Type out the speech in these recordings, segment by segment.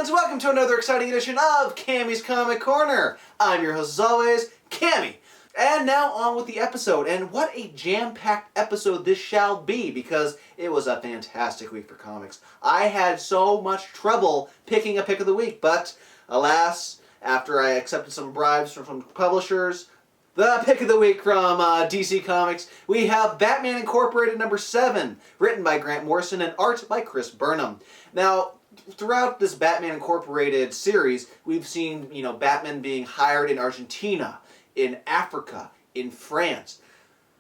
and welcome to another exciting edition of Cammy's Comic Corner. I'm your host, as always, Cammy. And now on with the episode, and what a jam-packed episode this shall be, because it was a fantastic week for comics. I had so much trouble picking a pick of the week, but alas, after I accepted some bribes from some publishers, the pick of the week from DC Comics, we have Batman Incorporated number 7, written by Morrison and art by Burnham. Now, throughout this Batman Incorporated series, we've seen, Batman being hired in Argentina, in Africa, in France.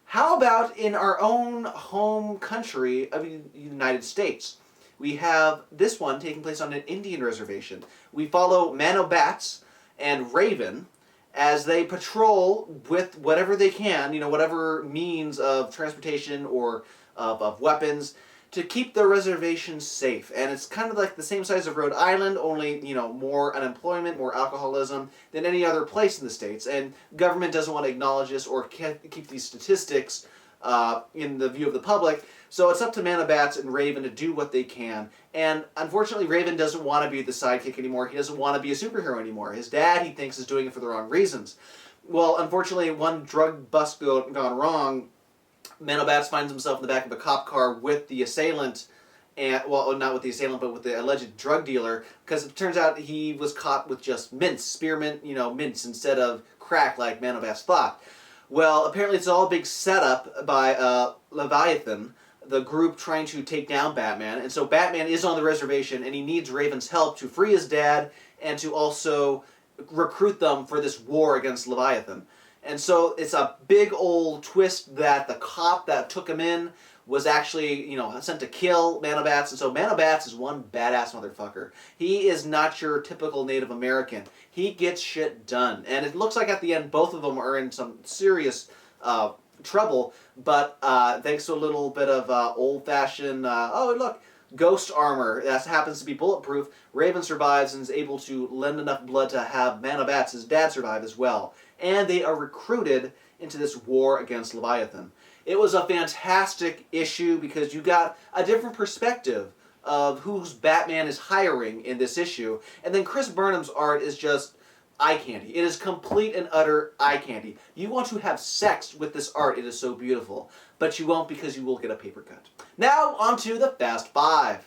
How about in our own home country of the United States? We have this one taking place on an Indian reservation. We follow Man O' Bats and Raven as they patrol with whatever they can, whatever means of transportation or of weapons, to keep the reservation safe. And it's kind of like the same size of Rhode Island, only, more unemployment, more alcoholism than any other place in the States. And government doesn't want to acknowledge this or keep these statistics in the view of the public. So it's up to Man O' Bats and Raven to do what they can. And unfortunately, Raven doesn't want to be the sidekick anymore. He doesn't want to be a superhero anymore. His dad, he thinks, is doing it for the wrong reasons. Well, unfortunately, one drug bust gone wrong. Man O' Bats finds himself in the back of a cop car with the assailant, and not with the assailant, but with the alleged drug dealer, because it turns out he was caught with just mints, spearmint, mints, instead of crack like Man O' Bats thought. Well, apparently it's all a big setup by Leviathan, the group trying to take down Batman, and so Batman is on the reservation, and he needs Raven's help to free his dad, and to also recruit them for this war against Leviathan. And so it's a big old twist that the cop that took him in was actually, sent to kill Man O' Bats. And so Man O' Bats is one badass motherfucker. He is not your typical Native American. He gets shit done. And it looks like at the end both of them are in some serious trouble. But thanks to a little bit of old-fashioned, ghost armor that happens to be bulletproof, Raven survives and is able to lend enough blood to have Man O' Bats, his dad, survive as well. And they are recruited into this war against Leviathan. It was a fantastic issue because you got a different perspective of who's Batman is hiring in this issue. And then Burnham's art is just eye candy. It is complete and utter eye candy. You want to have sex with this art. It is so beautiful. But you won't, because you will get a paper cut. Now, on to the Fast Five.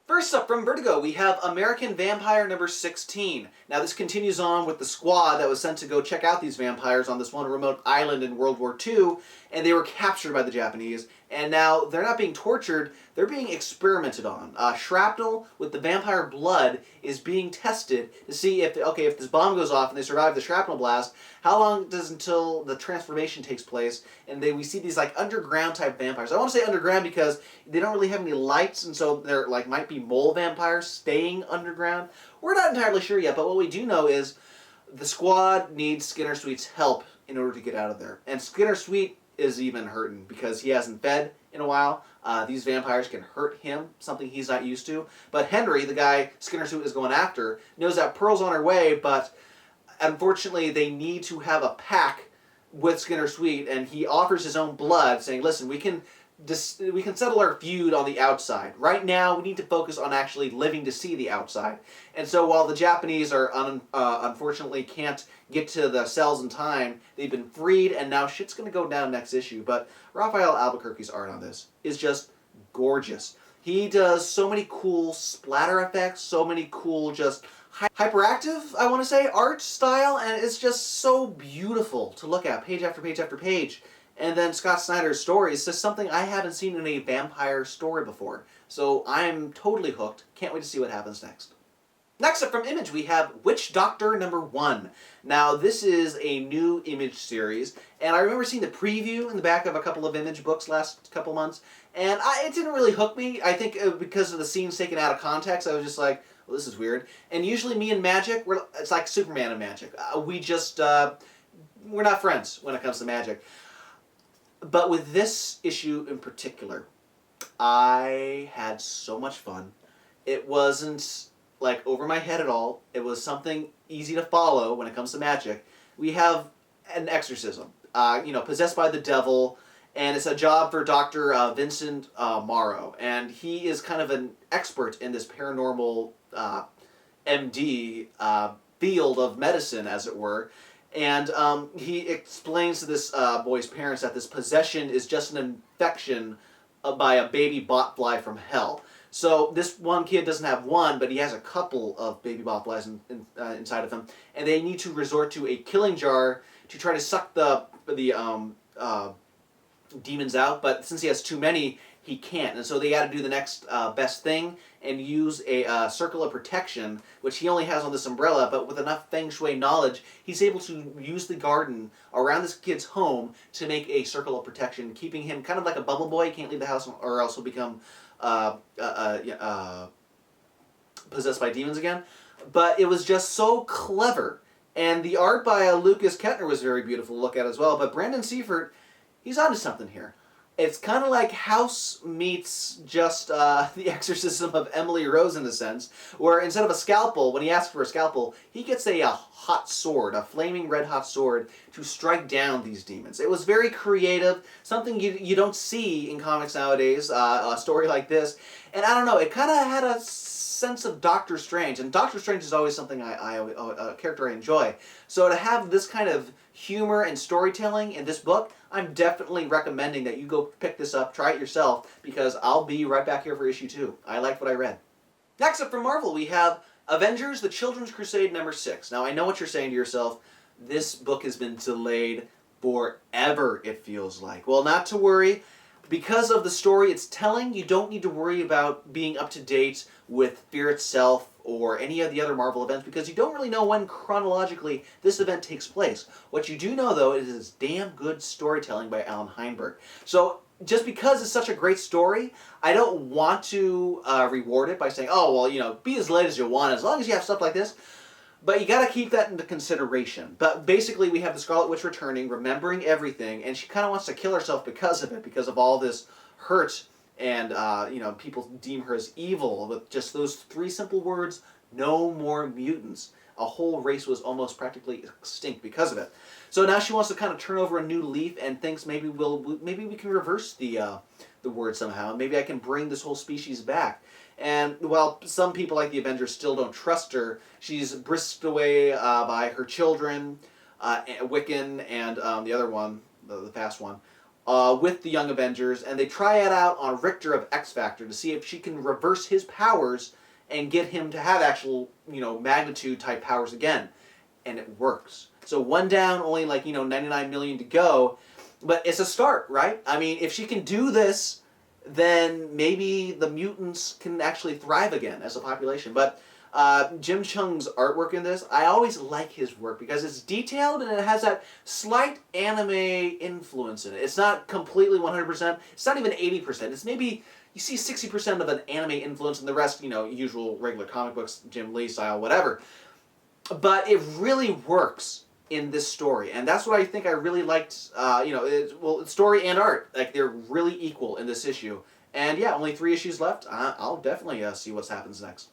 First up from Vertigo, we have American Vampire number 16. Now this continues on with the squad that was sent to go check out these vampires on this one remote island in World War II, and they were captured by the Japanese, and now they're not being tortured, they're being experimented on. Shrapnel with the vampire blood is being tested to see if this bomb goes off and they survive the shrapnel blast, how long does until the transformation takes place, and we see these like underground type vampires. I want to say underground because they don't really have any lights, and so they're might be mole vampires staying underground. We're not entirely sure yet, but what we do know is the squad needs Skinner Sweet's help in order to get out of there. And Skinner Sweet is even hurting because he hasn't fed in a while. These vampires can hurt him, something he's not used to. But Henry, the guy Skinner Sweet is going after, knows that Pearl's on her way, but unfortunately they need to have a pact with Skinner Sweet, and he offers his own blood, saying, listen, we can settle our feud on the outside. Right now, we need to focus on actually living to see the outside. And so while the Japanese are unfortunately can't get to the cells in time, they've been freed, and now shit's going to go down next issue. But Raphael Albuquerque's art on this is just gorgeous. He does so many cool splatter effects, so many cool just hyperactive, I want to say, art style, and it's just so beautiful to look at, page after page after page. And then Scott Snyder's story is just something I haven't seen in a vampire story before. So I'm totally hooked. Can't wait to see what happens next. Next up from Image, we have Witch Doctor number 1. Now, this is a new Image series, and I remember seeing the preview in the back of a couple of Image books last couple months, and it didn't really hook me. I think because of the scenes taken out of context, I was just like, well, this is weird. And usually me and Magic, it's like Superman and Magic. We're not friends when it comes to Magic. But with this issue in particular, I had so much fun. It wasn't over my head at all. It was something easy to follow when it comes to Magic. We have an exorcism, possessed by the devil, and it's a job for Dr. Vincent Morrow, and he is kind of an expert in this paranormal MD field of medicine, as it were. And he explains to this boy's parents that this possession is just an infection by a baby botfly from hell. So this one kid doesn't have one, but he has a couple of baby botflies inside of him, and they need to resort to a killing jar to try to suck the demons out. But since he has too many, he can't, and so they got to do the next best thing and use a circle of protection, which he only has on this umbrella. But with enough feng shui knowledge, he's able to use the garden around this kid's home to make a circle of protection, keeping him kind of like a bubble boy. He can't leave the house, or else he'll become possessed by demons again. But it was just so clever, and the art by Lucas Kettner was very beautiful to look at as well. But Brandon Seifert, he's onto something here. It's kind of like House meets just the exorcism of Emily Rose in a sense, where instead of a scalpel, when he asks for a scalpel, he gets a hot sword, a flaming red hot sword, to strike down these demons. It was very creative, something you don't see in comics nowadays, a story like this. And I don't know, it kind of had a sense of Doctor Strange, and Doctor Strange is always something a character I enjoy. So to have this kind of humor and storytelling in this book, I'm definitely recommending that you go pick this up, try it yourself, because I'll be right back here for issue 2. I liked what I read. Next up from Marvel, we have Avengers, the Children's Crusade #6. Now, I know what you're saying to yourself. This book has been delayed forever, it feels like. Well, not to worry. Because of the story it's telling, you don't need to worry about being up to date with Fear Itself or any of the other Marvel events, because you don't really know when chronologically this event takes place. What you do know, though, is this damn good storytelling by Alan Heinberg. So just because it's such a great story, I don't want to reward it by saying, oh, well, you know, be as late as you want, as long as you have stuff like this. But you got to keep that into consideration. But basically, we have the Scarlet Witch returning, remembering everything, and she kind of wants to kill herself because of it, because of all this hurt, and you know, people deem her as evil with just those 3 simple words: no more mutants. A whole race was almost practically extinct because of it. So now she wants to kind of turn over a new leaf and thinks maybe we can reverse the word somehow. Maybe I can bring this whole species back. And while some people like the Avengers still don't trust her, she's brisked away by her children, Wiccan, and the other one, the fast one, with the young Avengers, and they try it out on Richter of X Factor to see if she can reverse his powers and get him to have actual, you know, magnitude type powers again. And it works. So 1 down, only 99 million to go, but it's a start, right? I mean, if she can do this, then maybe the mutants can actually thrive again as a population. But Jim Cheung's artwork in this, I always like his work because it's detailed and it has that slight anime influence in it. It's not completely 100%. It's not even 80%. It's maybe, you see 60% of an anime influence and the rest, you know, usual regular comic books, Jim Lee style, whatever. But it really works in this story, and that's what I think I really liked. Story and art, like, they're really equal in this issue. And yeah, only 3 issues left. I'll definitely see what happens next.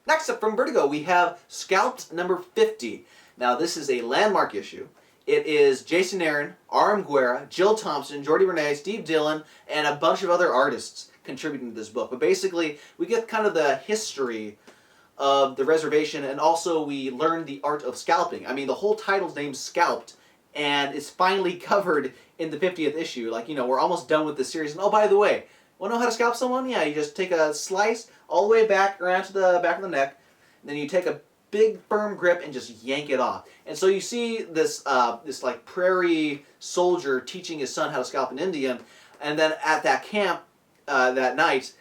Next up from Vertigo, we have Scalped #50. Now this is a landmark issue. It is Jason Aaron, Aram Guerra, Jill Thompson, Jordi Renee, Steve Dillon, and a bunch of other artists contributing to this book. But basically, we get kind of the history of the reservation, and also we learn the art of scalping. I mean, the whole title's named Scalped, and it's finally covered in the 50th issue. Like, you know, we're almost done with the series. And oh, by the way, want to know how to scalp someone? Yeah, you just take a slice all the way back around to the back of the neck, and then you take a big firm grip and just yank it off. And so you see this like prairie soldier teaching his son how to scalp an Indian, and then at that camp that night,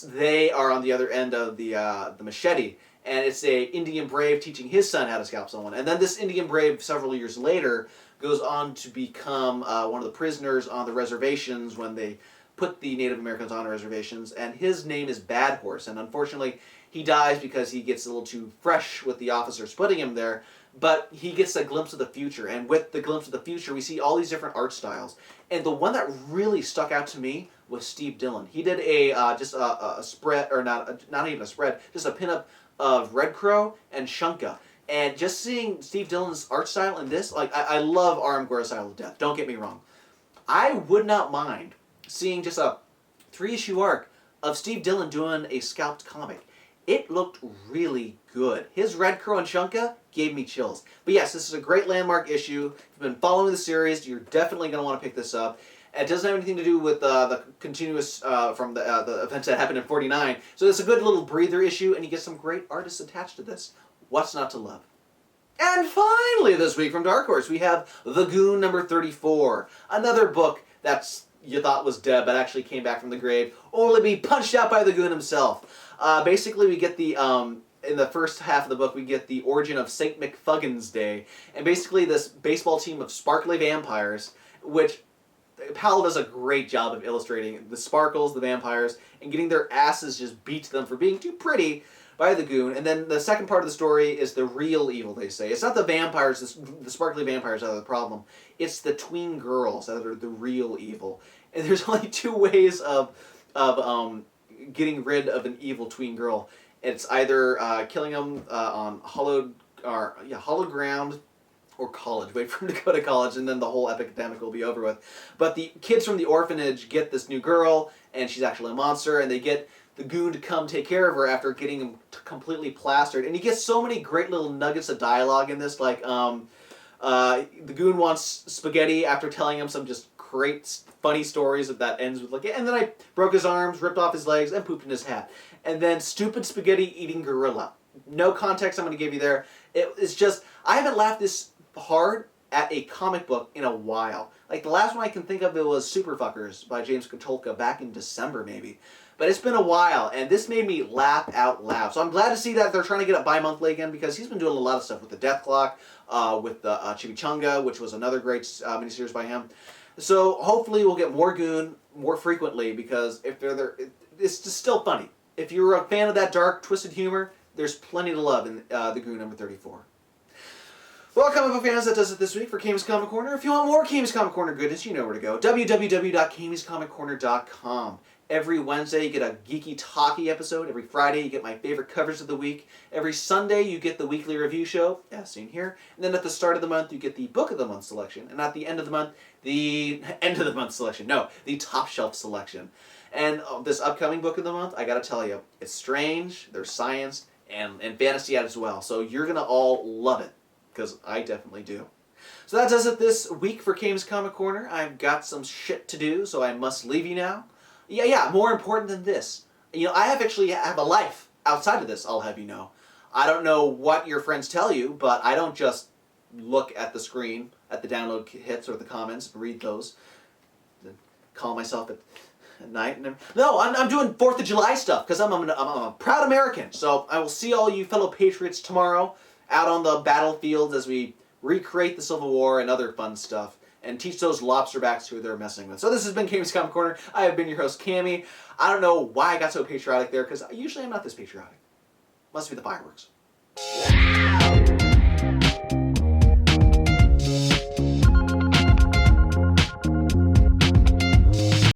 they are on the other end of the machete, and it's a Indian brave teaching his son how to scalp someone. And then this Indian brave, several years later, goes on to become one of the prisoners on the reservations when they put the Native Americans on reservations, and his name is Bad Horse, and unfortunately he dies because he gets a little too fresh with the officers putting him there. But he gets a glimpse of the future, and with the glimpse of the future, we see all these different art styles. And the one that really stuck out to me was Steve Dillon. He did just a spread, or not even a spread, just a pinup of Red Crow and Shunka. And just seeing Steve Dillon's art style in this, like, I love Aram Guerra's style of death. Don't get me wrong. I would not mind seeing just a 3-issue arc of Steve Dillon doing a Scalped comic. It looked really good. His Red Crow and Shunka gave me chills. But yes, this is a great landmark issue. If you've been following the series, you're definitely going to want to pick this up. It doesn't have anything to do with the continuous from the events that happened in 49. So it's a good little breather issue, and you get some great artists attached to this. What's not to love? And finally this week from Dark Horse, we have The Goon number 34. Another book that's you thought was dead, but actually came back from the grave, only to be punched out by the Goon himself. Basically, we get the, in the first half of the book, we get the origin of St. McFuggins Day. And basically this baseball team of sparkly vampires, which Powell does a great job of illustrating the sparkles, the vampires, and getting their asses just beat to them for being too pretty by the Goon. And then the second part of the story is the real evil, they say. It's not the vampires, the sparkly vampires that are the problem. It's the tween girls that are the real evil. And there's only 2 ways of getting rid of an evil tween girl. It's either killing them on hollowed ground or college. Wait for them to go to college, and then the whole epidemic will be over with. But the kids from the orphanage get this new girl, and she's actually a monster, and they get the Goon to come take care of her after getting him completely plastered. And you get so many great little nuggets of dialogue in this, like the Goon wants spaghetti after telling him some just great funny stories that ends with like, and then I broke his arms, ripped off his legs, and pooped in his hat. And then stupid spaghetti eating gorilla. No context I'm going to give you there. It's just, I haven't laughed this hard at a comic book in a while. Like the last one I can think of, it was Superfuckers by James Katolka back in December maybe. But it's been a while, and this made me laugh out loud. So I'm glad to see that they're trying to get it bi-monthly again, because he's been doing a lot of stuff with the Death Clock, with the Chimichanga, which was another great miniseries by him. So hopefully we'll get more Goon more frequently, because if they're there, it's just still funny. If you're a fan of that dark, twisted humor, there's plenty to love in The Goon number 34. Well, comic book fans, that does it this week for Cammy's Comic Corner. If you want more Cammy's Comic Corner goodness, you know where to go. www.cammyscomiccorner.com. Every Wednesday you get a geeky talkie episode. Every Friday you get my favorite covers of the week. Every Sunday you get the weekly review show, as seen here. And then at the start of the month you get the book of the month selection. And at the end of the month, the top shelf selection. And this upcoming book of the month, I gotta tell you, it's strange, there's science, and fantasy as well. So you're gonna all love it, because I definitely do. So that does it this week for Cammy's Comic Corner. I've got some shit to do, so I must leave you now. Yeah, more important than this. You know, I actually have a life outside of this, I'll have you know. I don't know what your friends tell you, but I don't just look at the screen, at the download hits or the comments, and read those, and call myself at night. No, I'm doing 4th of July stuff, because I'm a proud American. So I will see all you fellow patriots tomorrow out on the battlefields as we recreate the Civil War and other fun stuff, and teach those lobsterbacks who they're messing with. So this has been Cammy's Comic Corner. I have been your host, Cammy. I don't know why I got so patriotic there, because usually I'm not this patriotic. Must be the fireworks.